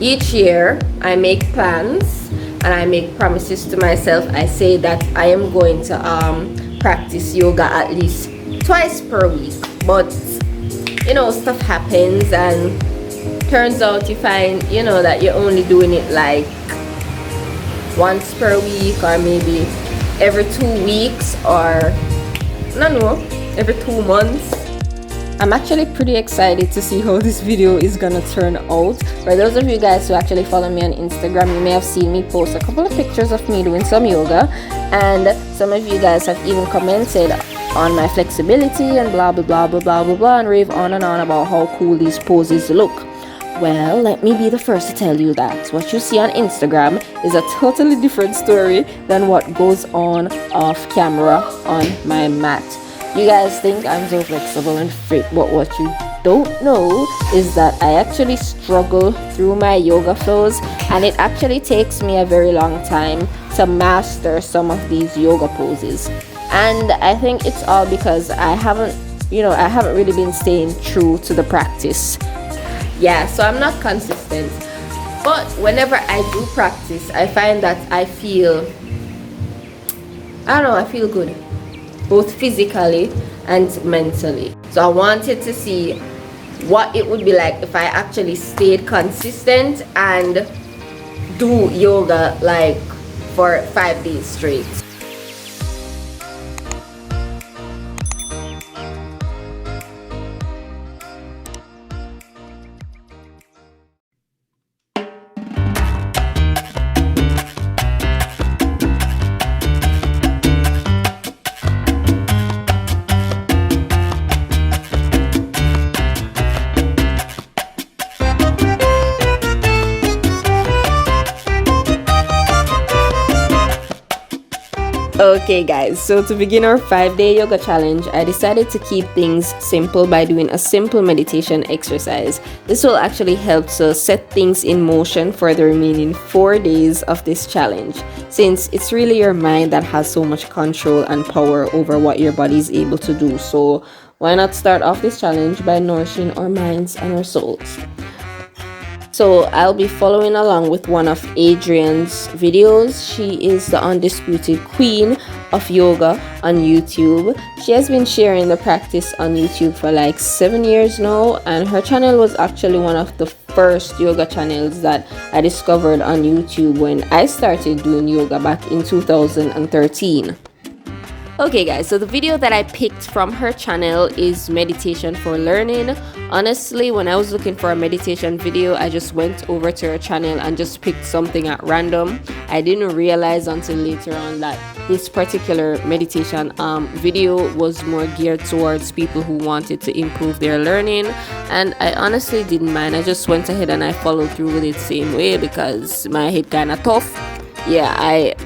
Each year I make plans and I make promises to myself. I say that I am going to practice yoga at least twice per week, but you know, stuff happens and turns out you find, you know, that you're only doing it like once per week, or maybe every 2 weeks, or no, every 2 months. I'm actually pretty excited to see how this video is gonna turn out. For those of you guys who actually follow me on Instagram, you may have seen me post a couple of pictures of me doing some yoga, and some of you guys have even commented on my flexibility and blah blah blah blah blah blah blah, and rave on and on about how cool these poses look. Well, let me be the first to tell you that what you see on Instagram is a totally different story than what goes on off camera on my mat. You guys think I'm so flexible and fit, but what you don't know is that I actually struggle through my yoga flows, and it actually takes me a very long time to master some of these yoga poses. And I think it's all because I haven't really been staying true to the practice. Yeah, so I'm not consistent. But whenever I do practice, I find that I feel good, both physically and mentally. So I wanted to see what it would be like if I actually stayed consistent and do yoga like for 5 days straight. Okay guys, so to begin our 5-day yoga challenge, I decided to keep things simple by doing a simple meditation exercise. This will actually help to set things in motion for the remaining 4 days of this challenge, since it's really your mind that has so much control and power over what your body is able to do. So why not start off this challenge by nourishing our minds and our souls? So I'll be following along with one of Adrian's videos. She is the undisputed queen of yoga on YouTube. She has been sharing the practice on YouTube for like 7 years now, and her channel was actually one of the first yoga channels that I discovered on YouTube when I started doing yoga back in 2013. Okay guys, so the video that I picked from her channel is Meditation for Learning. Honestly, when I was looking for a meditation video, I just went over to her channel and just picked something at random. I didn't realize until later on that this particular meditation video was more geared towards people who wanted to improve their learning, and I honestly didn't mind. I just went ahead and I followed through with it same way because my head kind of tough. Yeah,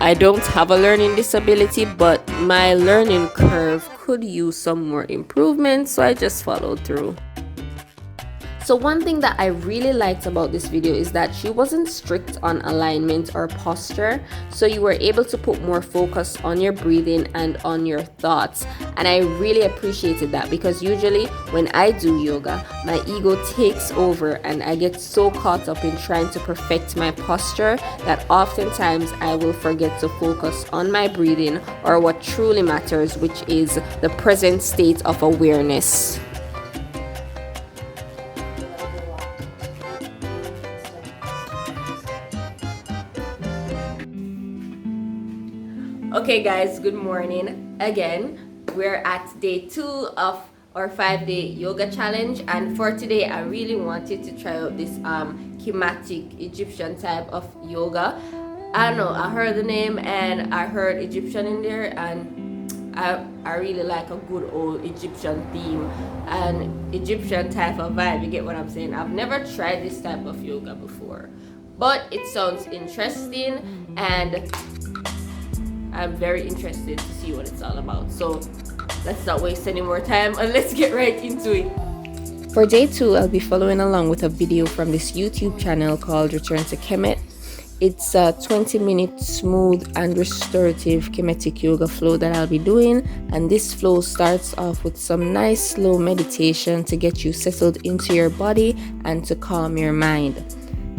I don't have a learning disability, but my learning curve could use some more improvement, so I just followed through. So one thing that I really liked about this video is that she wasn't strict on alignment or posture, so you were able to put more focus on your breathing and on your thoughts. And I really appreciated that, because usually when I do yoga, my ego takes over and I get so caught up in trying to perfect my posture that oftentimes I will forget to focus on my breathing or what truly matters, which is the present state of awareness. Okay guys, good morning again. We're at day 2 of our 5-day yoga challenge, and for today I really wanted to try out this Kemetic Egyptian type of yoga. I don't know, I heard the name and I heard Egyptian in there, and I really like a good old Egyptian theme and Egyptian type of vibe, you get what I'm saying? I've never tried this type of yoga before, but it sounds interesting and I'm very interested to see what it's all about. So let's not waste any more time and let's get right into it. For day 2, I'll be following along with a video from this YouTube channel called Return to Kemet. It's a 20-minute smooth and restorative Kemetic yoga flow that I'll be doing, and this flow starts off with some nice slow meditation to get you settled into your body and to calm your mind.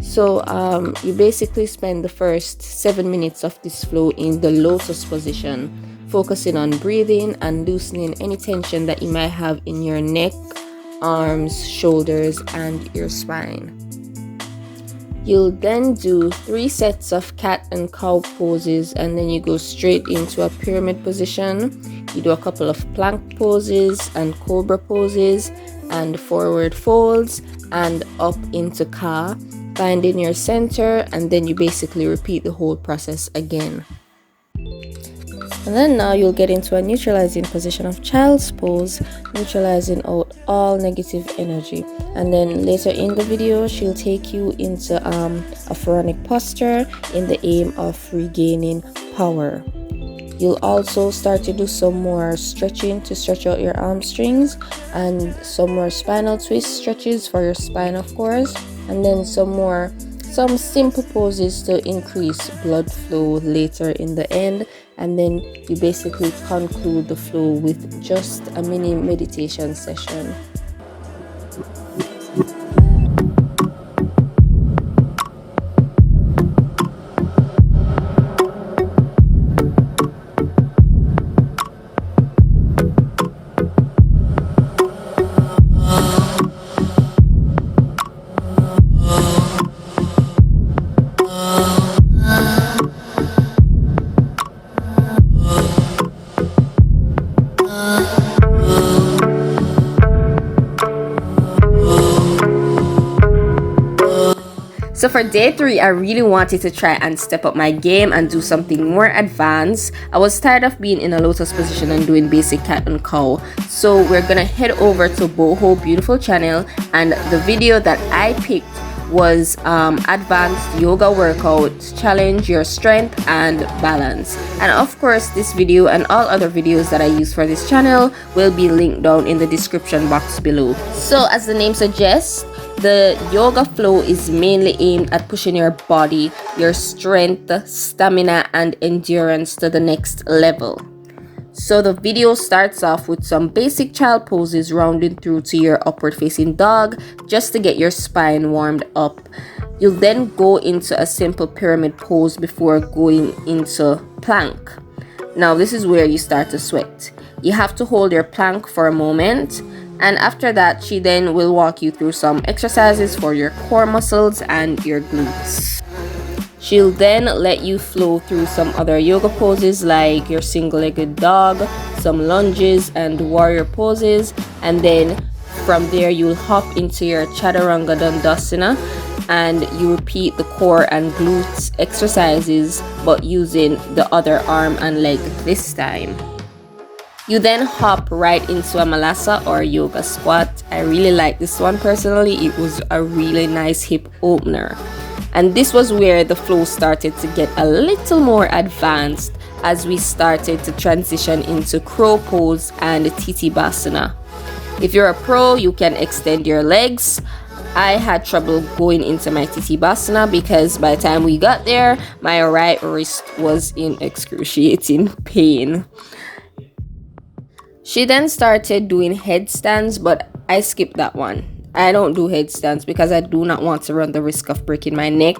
So you basically spend the first 7 minutes of this flow in the lotus position, focusing on breathing and loosening any tension that you might have in your neck, arms, shoulders, and your spine. You'll then do 3 sets of cat and cow poses, and then you go straight into a pyramid position. You do a couple of plank poses and cobra poses and forward folds and up into ka, finding your center, and then you basically repeat the whole process again. And then now you'll get into a neutralizing position of child's pose, neutralizing out all negative energy. And then later in the video, she'll take you into a pharaonic posture in the aim of regaining power. You'll also start to do some more stretching to stretch out your hamstrings, and some more spinal twist stretches for your spine, of course, and then some simple poses to increase blood flow later in the end. And then you basically conclude the flow with just a mini meditation session. So for day 3, I really wanted to try and step up my game and do something more advanced. I was tired of being in a lotus position and doing basic cat and cow. So we're gonna head over to Boho Beautiful channel, and the video that I picked was advanced yoga workout challenge your strength and balance. And of course, this video and all other videos that I use for this channel will be linked down in the description box below. So as the name suggests, the yoga flow is mainly aimed at pushing your body, your strength, stamina, and endurance to the next level. So the video starts off with some basic child poses, rounding through to your upward facing dog just to get your spine warmed up. You'll then go into a simple pyramid pose before going into plank. Now this is where you start to sweat. You have to hold your plank for a moment, and after that she then will walk you through some exercises for your core muscles and your glutes. She'll then let you flow through some other yoga poses like your single-legged dog, some lunges and warrior poses, and then from there you'll hop into your chaturanga dandasana, and you repeat the core and glutes exercises but using the other arm and leg this time. You then hop right into a malasa or yoga squat. I really like this one personally. It was a really nice hip opener. And this was where the flow started to get a little more advanced as we started to transition into crow pose and titibasana. If you're a pro, you can extend your legs. I had trouble going into my titibasana because by the time we got there, my right wrist was in excruciating pain. She then started doing headstands, but I skipped that one. I don't do headstands because I do not want to run the risk of breaking my neck.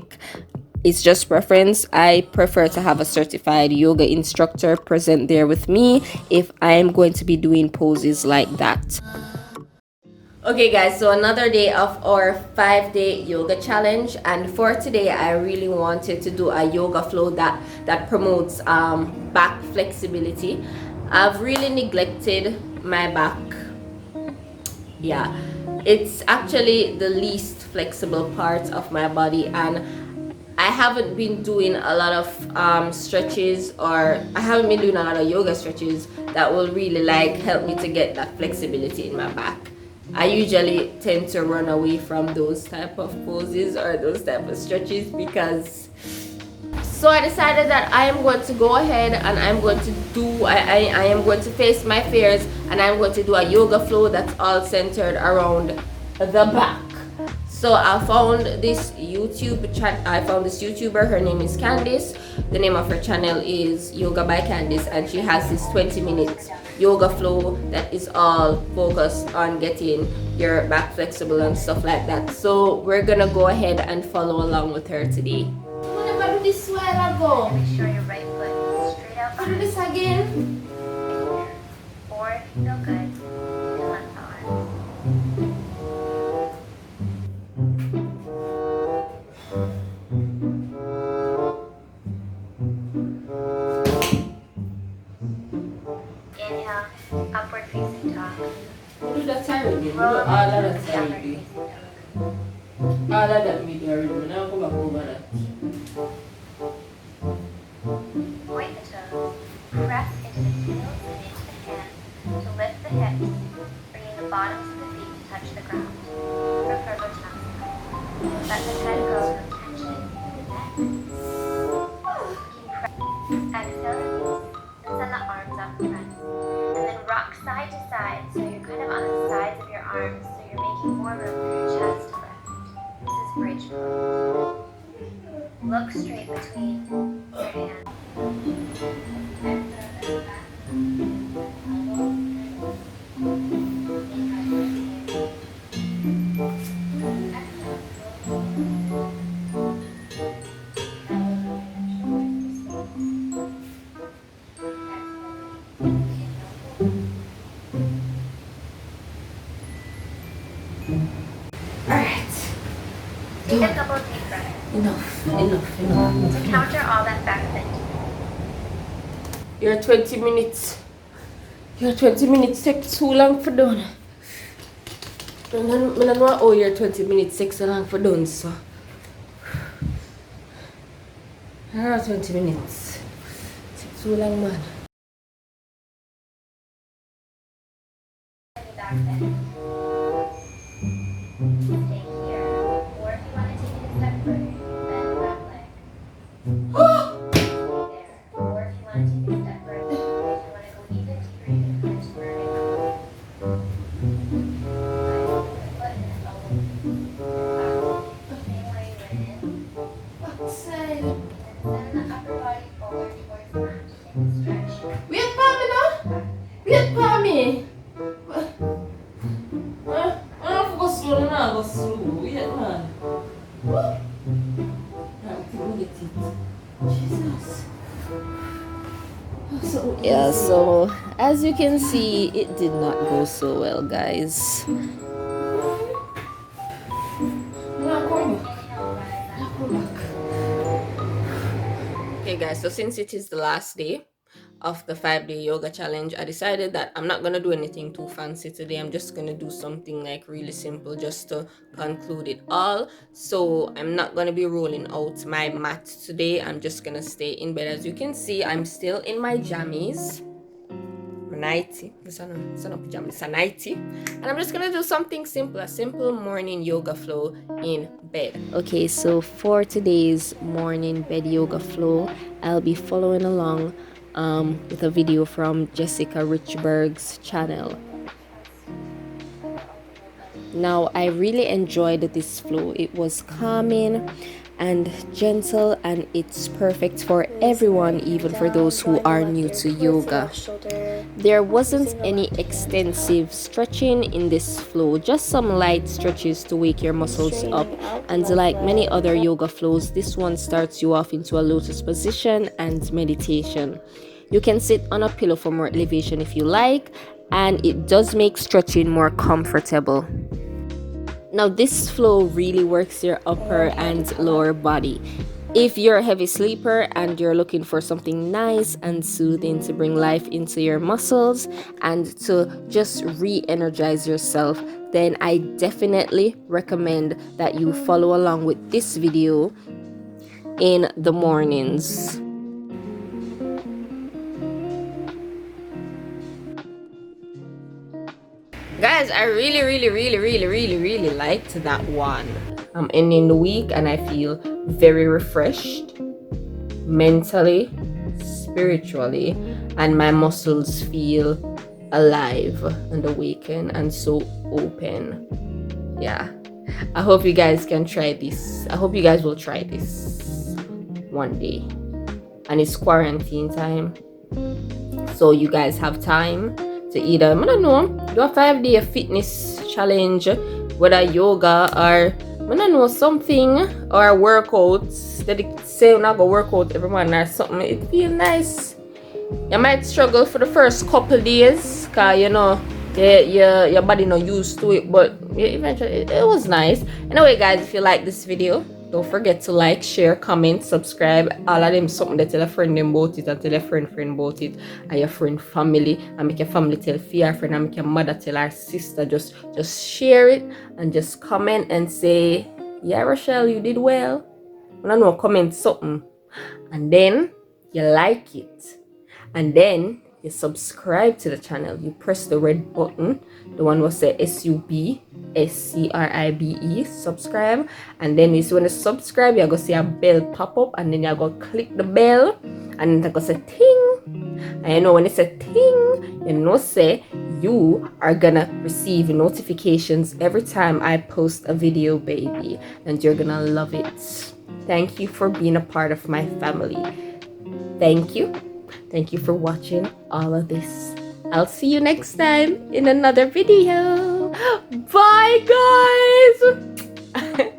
It's just preference. I prefer to have a certified yoga instructor present there with me if I am going to be doing poses like that. Okay guys, so another day of our 5-day yoga challenge, and for today I really wanted to do a yoga flow that promotes back flexibility. I've really neglected my back. Yeah, it's actually the least flexible part of my body, and I haven't been doing a lot of stretches, or I haven't been doing a lot of yoga stretches that will really like help me to get that flexibility in my back. I usually tend to run away from those type of poses or those type of stretches because, so I decided that I am going to go ahead and I'm going to do, I am going to face my fears, and I'm going to do a yoga flow that's all centered around the back. So I found this YouTuber. Her name is Candice. The name of her channel is Yoga by Candice, and she has this 20-minute yoga flow that is all focused on getting your back flexible and stuff like that. So we're gonna go ahead and follow along with her today. Whenever do this while ago. Make sure your right foot is straight out. Do this again. Or if you feel good, you can let the arm. Inhale, upward facing dog. Do that already. Roll All up of into that downward already. facing dog. All of that we do already. Now go back over that. Point the toes. Press into the heels and into the hands to lift the hips, bringing the bottoms of the feet to touch the ground. Let the head go with tension in the neck. Exhale, release, and send the arms up front. And then rock side to side, so you're kind of on the sides of your arms, so you're making more room for your chest to lift. This is bridge pose. Look straight between your hands. Take a couple of deep breaths Enough. to counter all that back bend. Your 20 minutes. Your 20 minutes take too long for done. I don't know how your 20 minutes take so long for done, so. 20 minutes. Take too long, man. Back bend. Stay here. Or if you want to take it a step further, bend the back leg. Stay there. Or if you want to take it a step further, if you want to go even deeper, you can come into vertical. Foot and then elbow. Same way you went in. What side? And send the upper body forward towards the mat. Take a stretch. Wait for me now. Wait for me. I don't go slow now, go slow. Wait, man. Jesus. Yeah, so as you can see, it did not go so well, guys. Okay, guys, so since it is the last day of the 5-day yoga challenge, I decided that I'm not gonna do anything too fancy today. I'm just gonna do something like really simple just to conclude it all. So I'm not gonna be rolling out my mat today. I'm just gonna stay in bed. As you can see, I'm still in my jammies. Nighty. It's not pajamas, it's a nighty. And I'm just gonna do something simple, a simple morning yoga flow in bed. Okay, so for today's morning bed yoga flow, I'll be following along with a video from Jessica Richberg's channel. Now, I really enjoyed this flow. It was calming and gentle, and it's perfect for everyone, even for those who are new to yoga. There wasn't any extensive stretching in this flow, just some light stretches to wake your muscles up. And like many other yoga flows, this one starts you off into a lotus position and meditation. You can sit on a pillow for more elevation if you like, and it does make stretching more comfortable. Now, this flow really works your upper and lower body. If you're a heavy sleeper and you're looking for something nice and soothing to bring life into your muscles and to just re-energize yourself, then I definitely recommend that you follow along with this video in the mornings. Guys, I really liked that one. I'm ending the week and I feel very refreshed mentally, spiritually, and my muscles feel alive and awakened and so open. Yeah. I hope you guys can try this. I hope you guys will try this one day. And it's quarantine time, so you guys have time to either, I don't know, do a 5-day fitness challenge, whether yoga or I don't know, something, or a workout. That say you're not gonna work out every morning or something. It feel nice. You might struggle for the first couple days, cause you know your body not used to it, but eventually it was nice. Anyway, guys, if you like this video, don't forget to like, share, comment, subscribe. All of them something that tell a friend them about it, and tell a friend about it, and your friend family, and make your family tell your friend, and make your mother tell her sister. Just share it and just comment and say, yeah, Rochelle, you did well. I don't know, comment something, and then you like it, and then you subscribe to the channel. You press the red button, the one will say SUBSCRIBE, subscribe, and then when you subscribe, you're gonna see a bell pop up, and then you're gonna click the bell, and it's gonna say ting, and you know when it's a ting, you know say you are gonna receive notifications every time I post a video, baby, and you're gonna love it. Thank you for being a part of my family. Thank you for watching all of this. I'll see you next time in another video. Bye, guys.